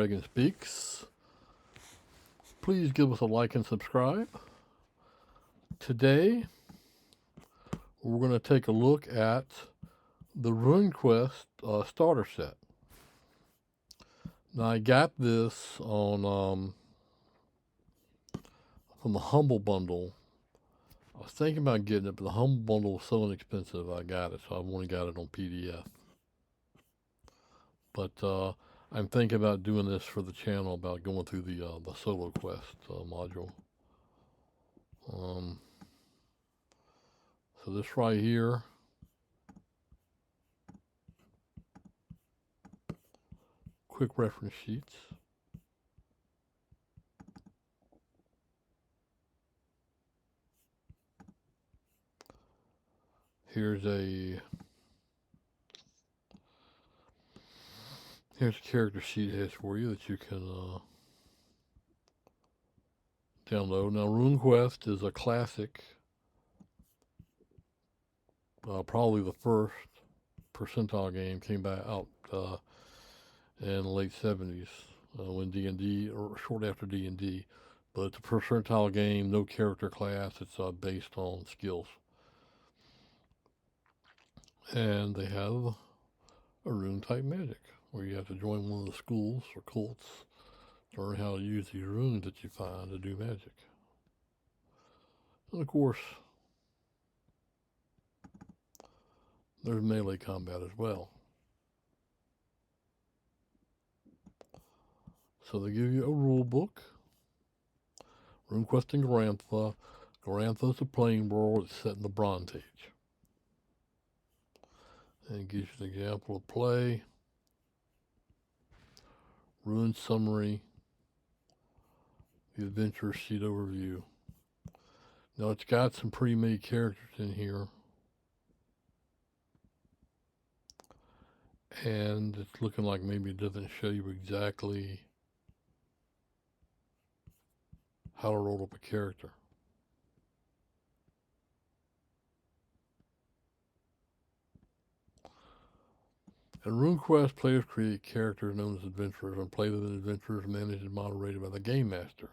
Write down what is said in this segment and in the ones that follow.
Dragon Speaks. Please give us a like and subscribe. Today, we're going to take a look at the Runequest Starter Set. Now, I got this on from the Humble Bundle. I was thinking about getting it, but the Humble Bundle was so inexpensive, I got it, so I've only got it on PDF. But I'm thinking about doing this for the channel, about going through the Solo Quest module. So this right here, quick reference sheets. Here's a character sheet here for you that you can download. Now, Runequest is a classic, probably the first percentile game. Came back out in the late 70s when D&D, or short after D&D. But it's a percentile game, no character class. It's based on skills. And they have a rune type magic, where you have to join one of the schools or cults to learn how to use these runes that you find to do magic. And of course, there's melee combat as well. So they give you a rule book. Runequest and Garantha. Garantha is a playing world. It's set in the Bronze Age. And it gives you an example of play. Rune summary. The adventure sheet overview. Now it's got some pre-made characters in here. And it's looking like maybe it doesn't show you exactly how to roll up a character. In RuneQuest, players create characters known as adventurers and play them as adventurers managed and moderated by the Game Master.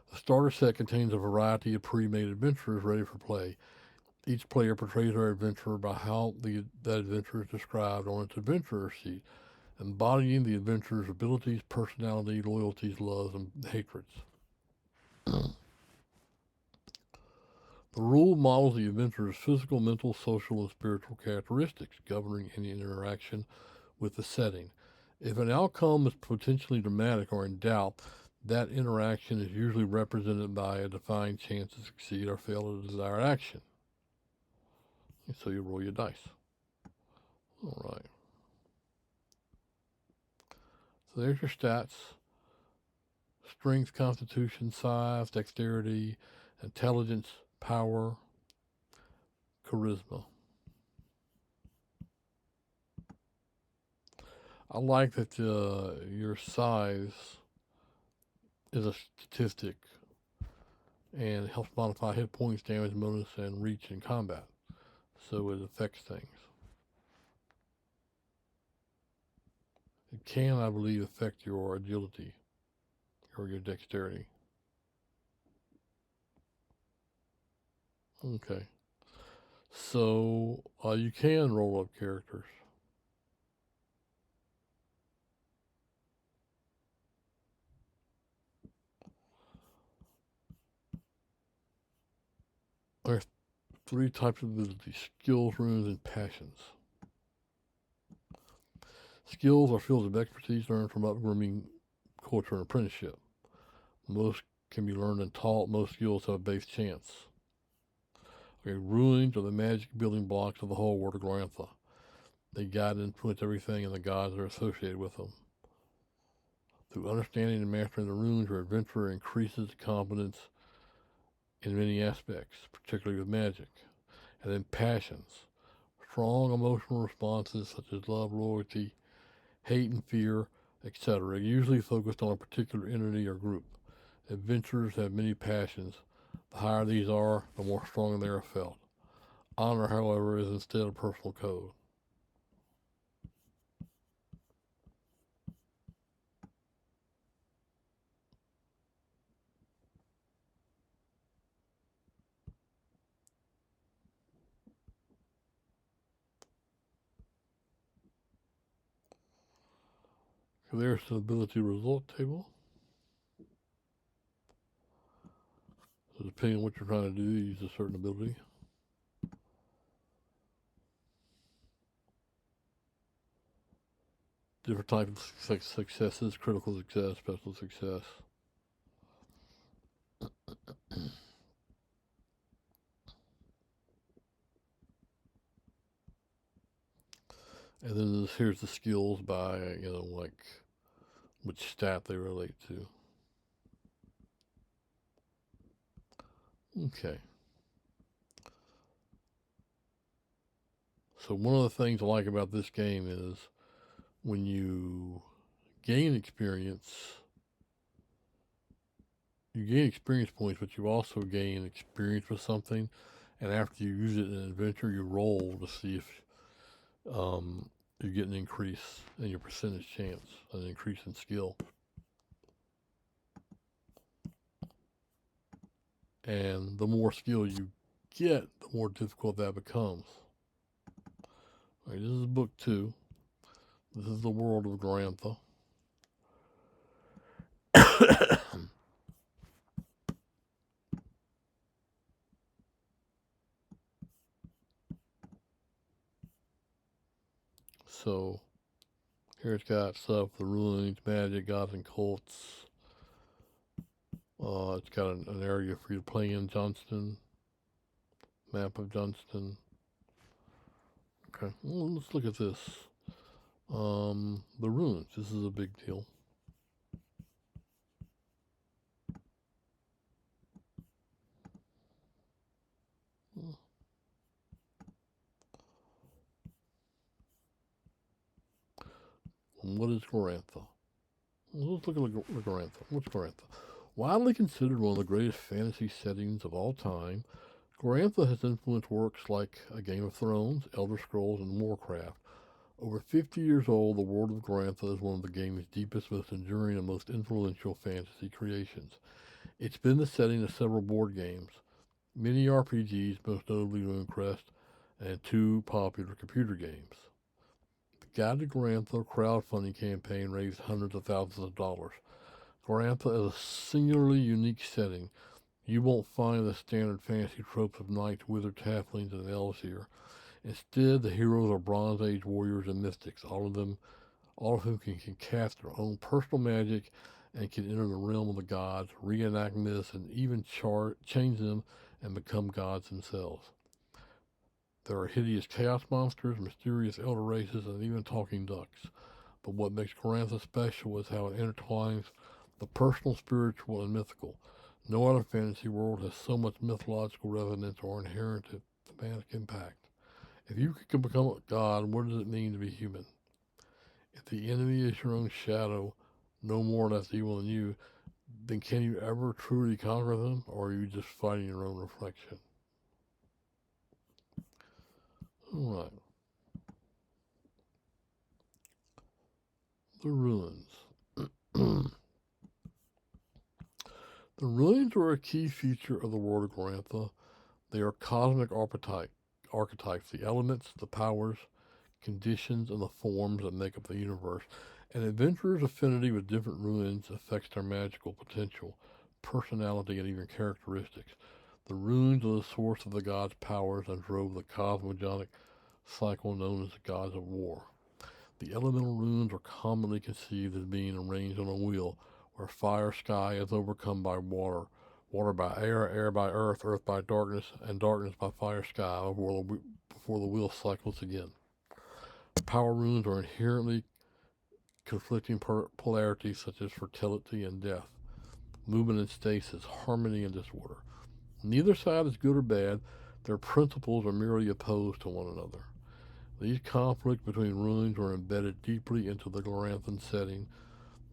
The starter set contains a variety of pre-made adventurers ready for play. Each player portrays their adventurer by how that adventurer is described on its adventurer sheet, embodying the adventurer's abilities, personality, loyalties, loves, and hatreds. The rule models the adventurer's physical, mental, social, and spiritual characteristics, governing any interaction with the setting. If an outcome is potentially dramatic or in doubt, that interaction is usually represented by a defined chance to succeed or fail at a desired action. And so you roll your dice. All right. So there's your stats. Strength, constitution, size, dexterity, intelligence, power, charisma. I like that your size is a statistic and it helps modify hit points, damage bonus, and reach in combat. So it affects things. It can, I believe, affect your agility or your dexterity. Okay. So you can roll up characters. There's 3 types of abilities: skills, runes, and passions. Skills are fields of expertise learned from upbringing, culture, and apprenticeship. Most can be learned and taught. Most skills have a base chance. Okay, runes are the magic building blocks of the whole world of Glorantha. They guide and influence everything and the gods that are associated with them. Through understanding and mastering the runes, your adventurer increases confidence in many aspects, particularly with magic. And then passions. Strong emotional responses such as love, loyalty, hate, and fear, etc., usually focused on a particular entity or group. Adventurers have many passions. The higher these are, the more strongly they are felt. Honor, however, is instead a personal code. There's the ability result table. So depending on what you're trying to do, you use a certain ability. Different types of successes: critical success, special success. And then here's the skills by, like which stat they relate to. Okay. So one of the things I like about this game is when you gain experience, you gain experience points, but you also gain experience with something. And after you use it in an adventure, you roll to see if you get an increase in your percentage chance, an increase in skill. And the more skill you get, the more difficult that becomes. All right, this is book 2. This is the world of Garantha. So here it's got stuff, the rulings, magic, gods, and cults. It's got an area for you to play in Johnston. Map of Johnston. Okay, well, let's look at this. The ruins. This is a big deal. What is Garantha? Let's look at Garantha. What's Garantha? Widely considered one of the greatest fantasy settings of all time, Garantha has influenced works like A Game of Thrones, Elder Scrolls, and Warcraft. Over 50 years old, the world of Garantha is one of the game's deepest, most enduring, and most influential fantasy creations. It's been the setting of several board games, many RPGs, most notably Runequest, and 2 popular computer games. The Guide to Garantha crowdfunding campaign raised hundreds of thousands of dollars. Garantha is a singularly unique setting. You won't find the standard fantasy tropes of knights, wizards, halflings, and elves here. Instead, the heroes are Bronze Age warriors and mystics, all of whom can cast their own personal magic and can enter the realm of the gods, reenact myths, and even change them and become gods themselves. There are hideous chaos monsters, mysterious elder races, and even talking ducks. But what makes Garantha special is how it intertwines the personal, spiritual, and mythical. No other fantasy world has so much mythological resonance or inherent thematic impact. If you could become a god, what does it mean to be human? If the enemy is your own shadow, no more or less evil than you, then can you ever truly conquer them, or are you just fighting your own reflection? All right. The ruins. The ruins are a key feature of the world of Garantha. They are cosmic archetypes, the elements, the powers, conditions, and the forms that make up the universe. An adventurer's affinity with different ruins affects their magical potential, personality, and even characteristics. The runes are the source of the gods' powers and drove the cosmogonic cycle known as the gods of war. The elemental runes are commonly conceived as being arranged on a wheel, where fire sky is overcome by water, water by air, air by earth, earth by darkness, and darkness by fire sky before the wheel cycles again. Power runes are inherently conflicting polarities such as fertility and death, movement and stasis, harmony and disorder. Neither side is good or bad, their principles are merely opposed to one another. These conflicts between runes are embedded deeply into the Garanthan setting.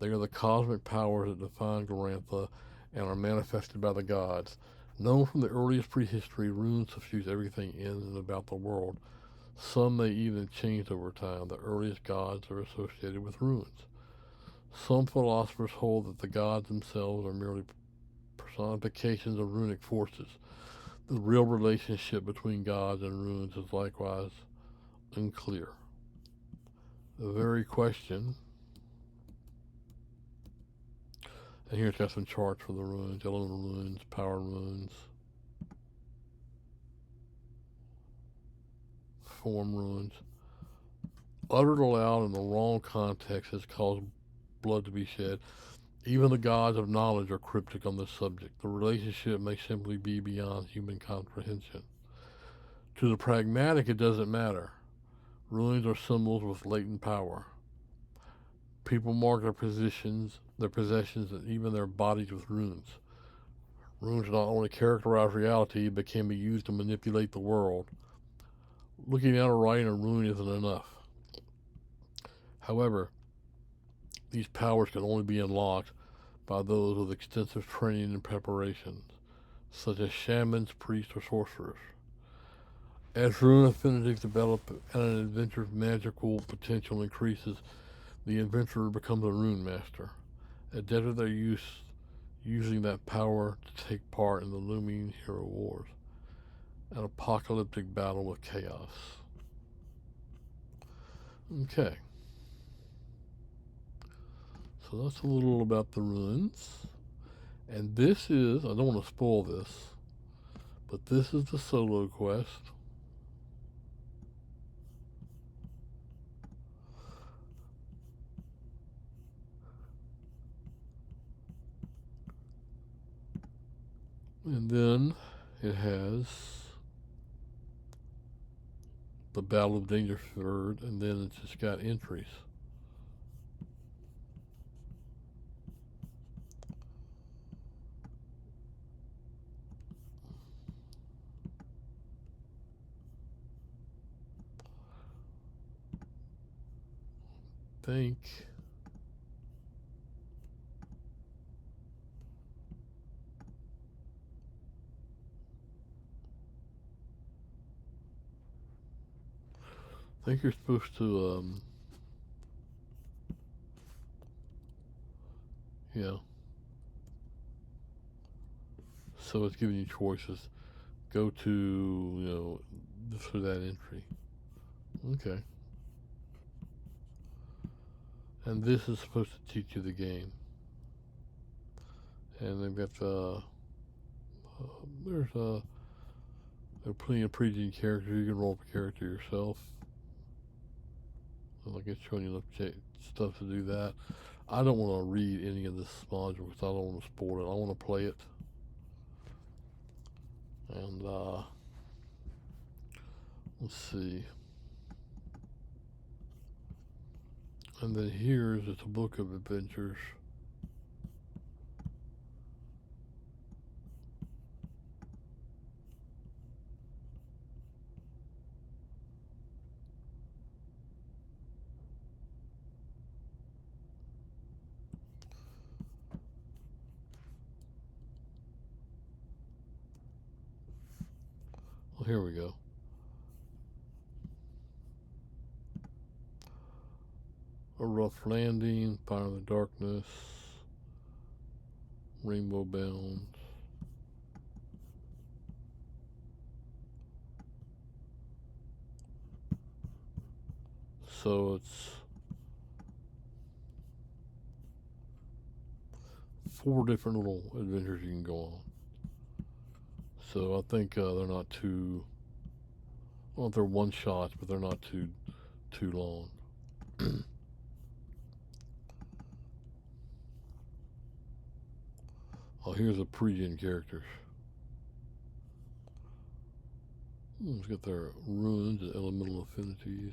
They are the cosmic powers that define Garantha and are manifested by the gods. Known from the earliest prehistory, runes suffuse everything in and about the world. Some may even have changed over time. The earliest gods are associated with runes. Some philosophers hold that the gods themselves are merely personifications of runic forces. The real relationship between gods and runes is likewise unclear. The very question And here it's got some charts for the runes, elemental runes, power runes, form runes. Uttered aloud in the wrong context has caused blood to be shed. Even the gods of knowledge are cryptic on this subject. The relationship may simply be beyond human comprehension. To the pragmatic, it doesn't matter. Runes are symbols with latent power. People mark their possessions, and even their bodies with runes. Runes not only characterize reality, but can be used to manipulate the world. Looking at or writing a rune isn't enough. However, these powers can only be unlocked by those with extensive training and preparation, such as shamans, priests, or sorcerers. As rune affinities develop and an adventure's magical potential increases, the adventurer becomes a rune master, adept at their use, using that power to take part in the looming hero wars, an apocalyptic battle with chaos. Okay, so that's a little about the runes. And this is, I don't want to spoil this, but this is the solo quest. And then it has the Battle of Dangerford, and then it's just got entries. I think you're supposed to, yeah. So it's giving you choices. Go to, this or that entry. Okay. And this is supposed to teach you the game. And they've got there's there are plenty of pre-gen characters. You can roll up a character yourself. Like it's showing you enough stuff to do that. I don't want to read any of this module because I don't want to spoil it. I want to play it. And let's see. And then here's it's a book of adventures. Well, here we go. A Rough Landing, Fire in the Darkness, Rainbow Bound. So it's 4 different little adventures you can go on. So I think they're not too. Well, they're one shots, but they're not too long. Oh, here's the pre-gen characters. It's got their runes and elemental affinities.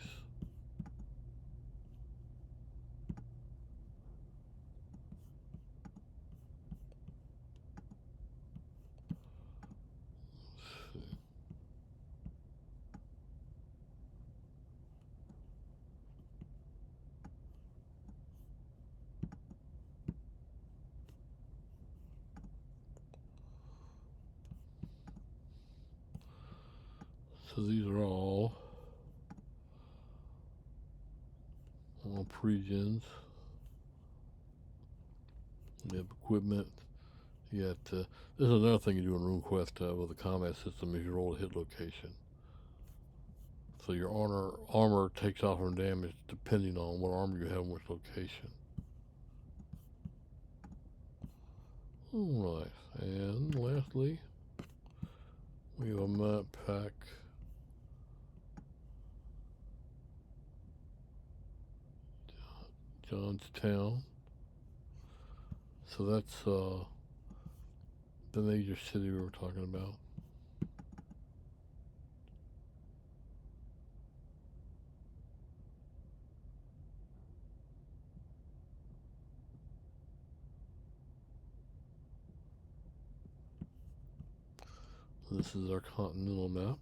So these are all pre-gens. You have equipment. You got, this is another thing you do in Runequest with the combat system is you roll a hit location. So your armor takes off from damage depending on what armor you have in which location. Alright, and lastly, we have a map pack. Johnstown. So that's the major city we were talking about. This is our continental map.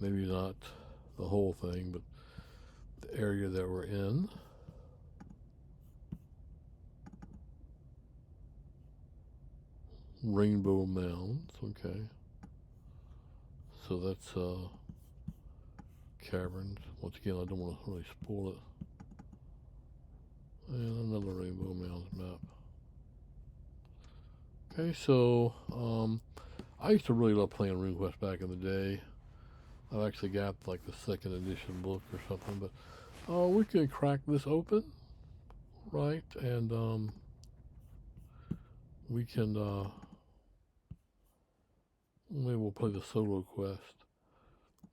Maybe not the whole thing, but the area that we're in. Rainbow Mounds, okay. So that's caverns. Once again, I don't want to really spoil it. And another Rainbow Mounds map. Okay, so I used to really love playing RuneQuest back in the day. I've actually got like the second edition book or something, but we can crack this open, right? And we can maybe we'll play the solo quest.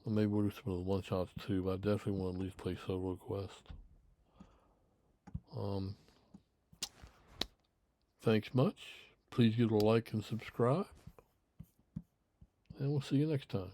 Or maybe we'll do some of the one shots too, but I definitely want to at least play solo quest. Thanks much. Please give it a like and subscribe. And we'll see you next time.